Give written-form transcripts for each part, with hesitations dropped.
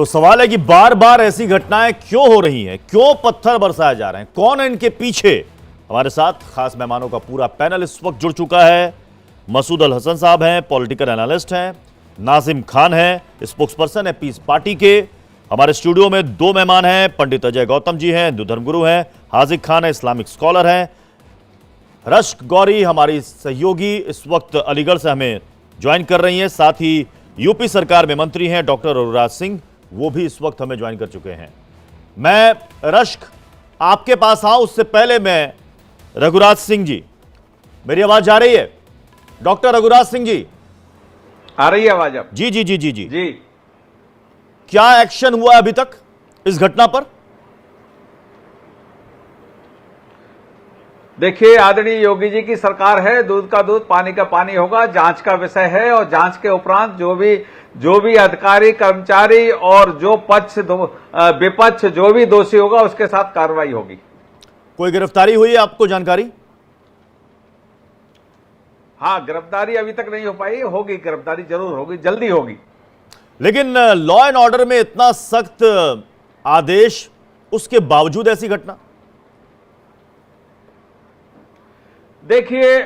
तो सवाल है कि बार बार ऐसी घटनाएं क्यों हो रही हैं, क्यों पत्थर बरसाए जा रहे हैं, कौन है इनके पीछे। हमारे साथ खास मेहमानों का पूरा पैनल इस वक्त जुड़ चुका है। मसूद अल हसन साहब हैं, पॉलिटिकल एनालिस्ट हैं। नाजिम खान हैं, स्पोक्सपर्सन है पीस पार्टी के। हमारे स्टूडियो में दो मेहमान हैं, पंडित अजय गौतम जी हैं, हिंदू धर्मगुरु हैं। हाजिक खान है, इस्लामिक स्कॉलर हैं। रश्क गौरी हमारी सहयोगी इस वक्त अलीगढ़ से हमें ज्वाइन कर रही हैं। साथ ही यूपी सरकार में मंत्री हैं डॉक्टर रघुराज सिंह, वो भी इस वक्त हमें ज्वाइन कर चुके हैं। मैं रश्क आपके पास आऊं उससे पहले मैं रघुराज सिंह जी, मेरी आवाज जा रही है? डॉक्टर रघुराज सिंह जी आ रही है आवाज? अब जी जी जी जी जी जी, क्या एक्शन हुआ अभी तक इस घटना पर? देखिए, आदरणीय योगी जी की सरकार है, दूध का दूध पानी का पानी होगा। जांच का विषय है और जांच के उपरांत जो भी अधिकारी कर्मचारी और जो पक्ष विपक्ष जो भी दोषी होगा उसके साथ कार्रवाई होगी। कोई गिरफ्तारी हुई है आपको जानकारी? हाँ, गिरफ्तारी अभी तक नहीं हो पाई, होगी गिरफ्तारी, जरूर होगी, जल्दी होगी। लेकिन लॉ एंड ऑर्डर में इतना सख्त आदेश, उसके बावजूद ऐसी घटना? देखिए,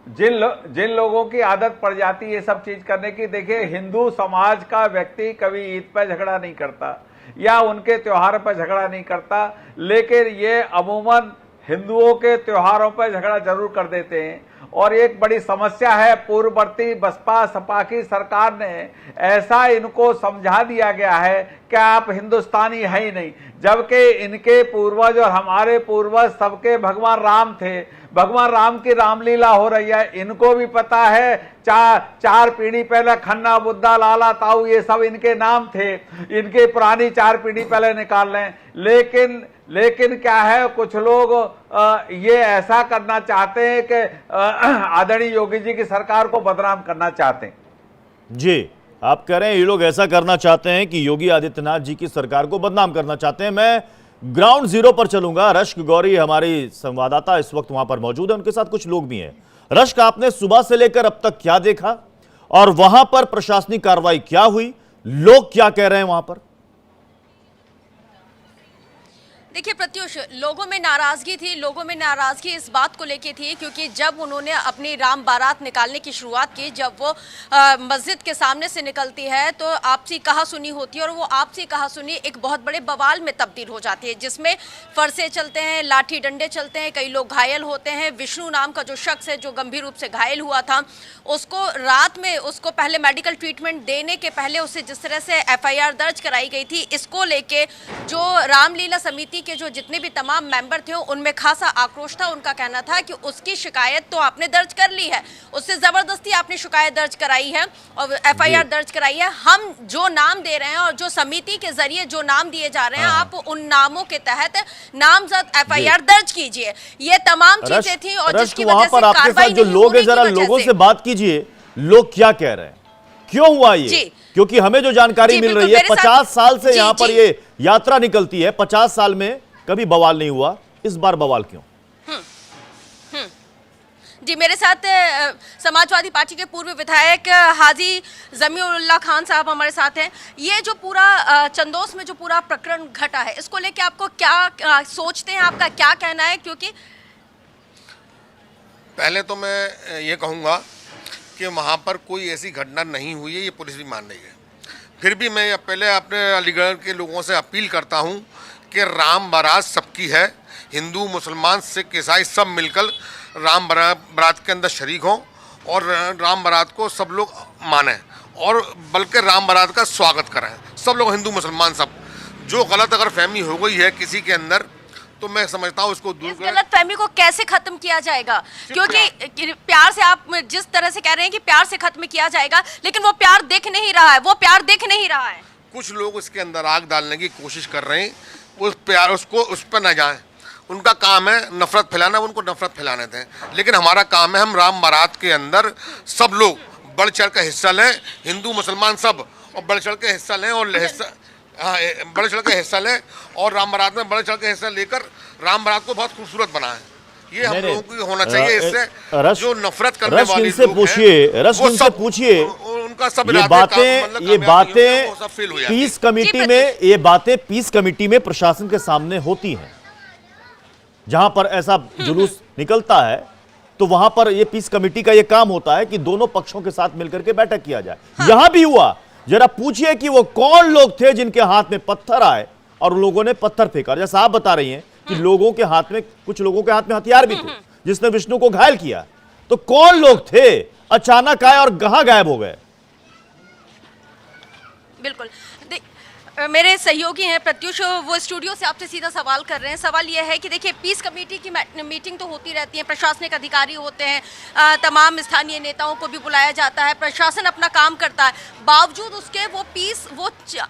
जिन लोगों की आदत पड़ जाती है ये सब चीज करने की, देखिए हिंदू समाज का व्यक्ति कभी ईद पर झगड़ा नहीं करता या उनके त्योहार पर झगड़ा नहीं करता, लेकिन ये अमूमन हिंदुओं के त्योहारों पर झगड़ा जरूर कर देते हैं। और एक बड़ी समस्या है, पूर्ववर्ती बसपा सपा की सरकार ने ऐसा इनको समझा दिया गया है कि आप हिंदुस्तानी है ही नहीं, जबकि इनके पूर्वज और हमारे पूर्वज सबके भगवान राम थे। भगवान राम की रामलीला हो रही है, इनको भी पता है। चार पीढ़ी पहले खन्ना, बुद्धा, लाला, ताऊ, ये सब इनके नाम थे, इनके पुरानी 4 पीढ़ी पहले निकाल लें। लेकिन क्या है, कुछ लोग ये ऐसा करना चाहते हैं कि आदरणीय योगी जी की सरकार को बदनाम करना चाहते हैं। जी, आप कह रहे हैं ये लोग ऐसा करना चाहते हैं कि योगी आदित्यनाथ जी की सरकार को बदनाम करना चाहते हैं। मैं ग्राउंड जीरो पर चलूंगा। रश्क गौरी हमारी संवाददाता इस वक्त वहां पर मौजूद है, उनके साथ कुछ लोग भी हैं। रश्क, आपने सुबह से लेकर अब तक क्या देखा और वहां पर प्रशासनिक कार्रवाई क्या हुई, लोग क्या कह रहे हैं वहां पर? देखिए प्रत्युष, लोगों में नाराजगी थी। लोगों में नाराजगी इस बात को लेके थी क्योंकि जब उन्होंने अपनी राम बारात निकालने की शुरुआत की, जब वो मस्जिद के सामने से निकलती है तो आपसी कहासुनी होती है और वो आपसी कहासुनी एक बहुत बड़े बवाल में तब्दील हो जाती है, जिसमें फरसे चलते हैं, लाठी डंडे चलते हैं, कई लोग घायल होते हैं। विष्णु नाम का जो शख्स है जो गंभीर रूप से घायल हुआ था, उसको रात में उसको पहले मेडिकल ट्रीटमेंट देने के पहले उससे जिस तरह से FIR दर्ज कराई गई थी, इसको लेके जो रामलीला समिति के जो जितने भी तमाम मेंबर थे उनमें खासा आक्रोश था। उनका कहना था कि उसकी शिकायत तो आपने दर्ज कर ली है, उससे जबरदस्ती आपने शिकायत दर्ज कराई है और FIR दर्ज कराई है। हम जो नाम दे रहे हैं और जो समिति के जरिए जो नाम दिए जा रहे हैं, आप उन नामों के तहत नामजद FIR दर्ज कीजिए। ये तमाम चीजें थी और जिसकी वजह से कार्रवाई जो लोग हैं, जरा लोगों से बात कीजिए, लोग क्या कह रहे हैं, क्यों हुआ ये? क्योंकि हमें जो जानकारी मिल रही है, 50 साल से यहाँ पर ये यात्रा निकलती है, 50 साल में कभी बवाल नहीं हुआ, इस बार बवाल क्यों? जी, मेरे साथ समाजवादी पार्टी के पूर्व विधायक हाजी जमीउल्लाह खान साहब हमारे साथ हैं। ये जो पूरा चंदोस में जो पूरा प्रकरण घटा है, इसको लेके आपको क्या सोचते हैं, आपका क्या कहना है? क्योंकि पहले तो मैं ये कहूँगा कि वहाँ पर कोई ऐसी घटना नहीं हुई है, ये पुलिस भी मान रही है। फिर भी मैं पहले अपने अलीगढ़ के लोगों से अपील करता हूँ कि राम बारात सबकी है, हिंदू मुसलमान सिख ईसाई सब मिलकर राम बारात के अंदर शरीक हों और राम बारात को सब लोग मानें और बल्कि राम बारात का स्वागत करें, सब लोग, हिंदू मुसलमान सब। जो गलत अगर फहमी हो गई है किसी के अंदर, तो मैं समझता हूँ उसको दूर करें। गलत फहमी को कैसे खत्म किया जाएगा? क्योंकि प्यार से, आप जिस तरह से कह रहे हैं कि प्यार से खत्म किया जाएगा, लेकिन वो प्यार दिख नहीं रहा है, वो प्यार दिख नहीं रहा है। कुछ लोग इसके अंदर आग डालने की कोशिश कर रहे हैं, उस प्यार उसको उस पर न जाएं। उनका काम है नफरत फैलाना, उनको नफरत फैलाने दें। लेकिन हमारा काम है, हम राम बारात के अंदर सब लोग बढ़ चढ़ कर हिस्सा लें, हिंदू मुसलमान सब, और बढ़ चढ़ के हिस्सा लें और बढ़ चढ़ के हिस्सा लें और राम बारात में बढ़ चढ़ के हिस्सा लेकर राम बारात को बहुत खूबसूरत बनाएं। ये हम लोगों को होना चाहिए। इससे जो नफरत करने वाले लोग हैं, रश्क, उनसे पूछिए उनका सब ये इरादे बातें मतलब ये कामयाबी होंगे, वो बातें सब फेल हो जाती है। पीस कमेटी में ये बातें पीस कमेटी में प्रशासन के सामने होती हैं। जहां पर ऐसा जुलूस निकलता है तो वहां पर ये पीस कमेटी का ये काम होता है कि दोनों पक्षों के साथ मिलकर के बैठक किया जाए। यहां भी हुआ। जरा पूछिए कि वो कौन लोग थे जिनके हाथ में पत्थर आए और लोगों ने पत्थर फेंका। जैसा आप बता रही हैं कि लोगों के हाथ में, कुछ लोगों के हाथ में हथियार भी थे जिसने विष्णु को घायल किया। तो कौन लोग थे, अचानक आए और कहां गायब हो गए? बिल्कुल। मेरे सहयोगी हैं प्रत्युष, वो स्टूडियो से आपसे सीधा सवाल कर रहे हैं। सवाल यह है कि देखिए, पीस कमेटी की मीटिंग तो होती रहती है, प्रशासनिक अधिकारी होते हैं, तमाम स्थानीय नेताओं को भी बुलाया जाता है, प्रशासन अपना काम करता है, बावजूद उसके वो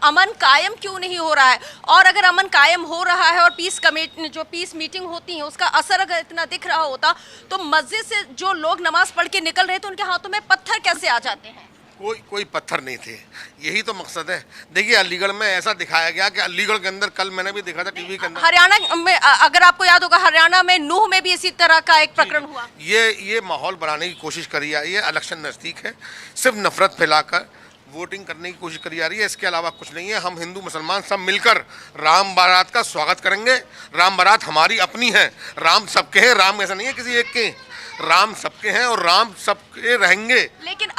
अमन कायम क्यों नहीं हो रहा है? और अगर अमन कायम हो रहा है और पीस मीटिंग होती है उसका असर अगर इतना दिख रहा होता, तो मस्जिद से जो लोग नमाज पढ़ के निकल रहे थे उनके हाथों में पत्थर कैसे आ जाते हैं? कोई पत्थर नहीं थे, यही तो मकसद है। देखिए, अलीगढ़ में ऐसा दिखाया गया कि अलीगढ़ के अंदर, कल मैंने भी देखा था टीवी के अंदर, हरियाणा में अगर आपको याद होगा, हरियाणा में नूह में भी इसी तरह का एक प्रकरण हुआ। ये माहौल बनाने की कोशिश करी जा रही है। इलेक्शन नज़दीक है, सिर्फ नफरत फैलाकर वोटिंग करने की कोशिश करी जा रही है। इसके अलावा कुछ नहीं है। हम हिंदू मुसलमान सब मिलकर राम बारात का स्वागत करेंगे। राम बारात हमारी अपनी है। राम सबके हैं, राम ऐसा नहीं है किसी एक के, राम सबके हैं और राम सबके रहेंगे। लेकिन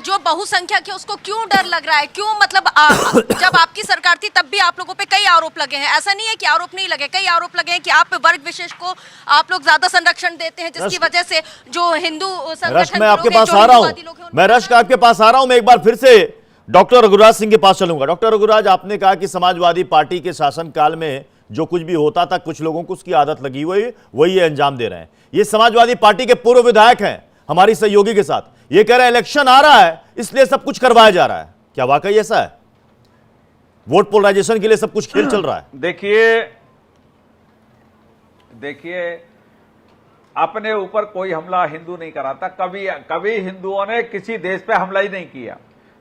जो बहुसंख्यक है उसको क्यों डर लग रहा है? क्यों मतलब जब आपकी सरकार थी तब भी आप लोगों पे कई आरोप लगे हैं। ऐसा नहीं है कि आरोप नहीं लगे, कई आरोप लगे हैं कि आप वर्ग विशेष को आप लोग ज्यादा संरक्षण देते हैं, जिसकी वजह से जो हिंदू संगठन मैं आपके पास आ रहा हूं, मैं रश्क आपके पास आ रहा हूं। मैं एक बार फिर से डॉक्टर रघुराज सिंह के पास चलूंगा। डॉक्टर रघुराज, आपने कहा कि समाजवादी पार्टी के शासनकाल में जो कुछ भी होता था, कुछ लोगों को उसकी आदत लगी हुई, वही ये अंजाम दे रहे हैं। ये समाजवादी पार्टी के पूर्व विधायक हैं हमारी सहयोगी के साथ, ये कह रहे हैं इलेक्शन आ रहा है इसलिए सब कुछ करवाया जा रहा है। क्या वाकई ऐसा है? वोट पोलराइजेशन के लिए सब कुछ खेल चल रहा है? देखिए, अपने ऊपर कोई हमला हिंदू नहीं कराता। कभी हिंदुओं ने किसी देश पे हमला ही नहीं किया।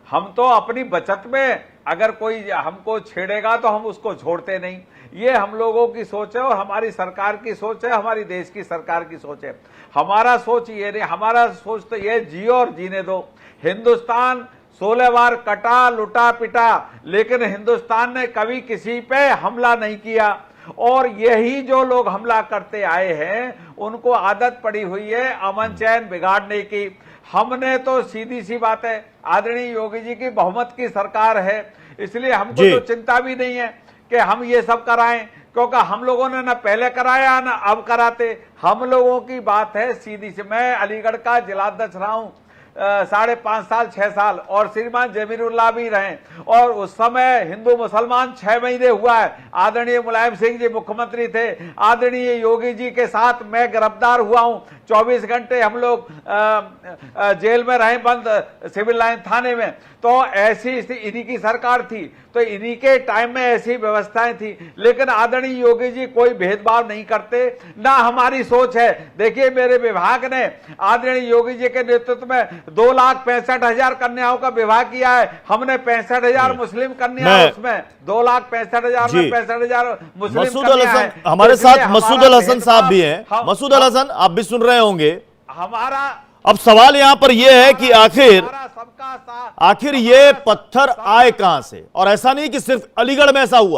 हम तो अपनी बचत में अगर कोई हमको छेड़ेगा तो हम उसको छोड़ते नहीं। ये हम लोगों की सोच है और हमारी सरकार की सोच है, हमारी देश की सरकार की सोच है। हमारा सोच ये नहीं, हमारा सोच तो ये जियो और जीने दो। हिंदुस्तान 16 बार कटा, लुटा, पिटा, लेकिन हिंदुस्तान ने कभी किसी पे हमला नहीं किया। और यही जो लोग हमला करते आए हैं उनको आदत पड़ी हुई है अमन चैन बिगाड़ने की। हमने तो सीधी सी बात है, आदरणीय योगी जी की बहुमत की सरकार है, इसलिए हमको तो चिंता भी नहीं है कि हम ये सब कराएं, क्योंकि हम लोगों ने ना पहले कराया ना अब कराते। हम लोगों की बात है सीधी सी। मैं अलीगढ़ का जिलाध्यक्ष रहा हूं 5.5 साल 6 साल, और श्रीमान जमीरुल्लाह भी रहे, और उस समय हिंदू मुसलमान 6 महीने हुआ है। आदरणीय मुलायम सिंह जी मुख्यमंत्री थे, आदरणीय योगी जी के साथ मैं गिरफ्तार हुआ हूं। 24 घंटे हम लोग जेल में रहे, बंद सिविल लाइन थाने में। तो ऐसी इन्हीं की सरकार थी, तो इन्हीं के टाइम में ऐसी व्यवस्थाएं थी। लेकिन आदरणीय योगी जी कोई भेदभाव नहीं करते, ना हमारी सोच है। देखिए, मेरे विभाग ने आदरणीय योगी जी के नेतृत्व में 2,65,000 कन्याओं का विवाह किया है। हमने 65,000 मुस्लिम कन्या, उसमें 2,65,000 में 65,000 मुस्लिम कन्या है। हमारे साथ मसूद अल हसन साहब भी हैं। मसूद अल हसन, आप भी सुन रहे होंगे। हमारा अब सवाल यहां पर यह है कि आखिर ये पत्थर आए कहां से? और ऐसा नहीं कि सिर्फ अलीगढ़ में ऐसा हुआ।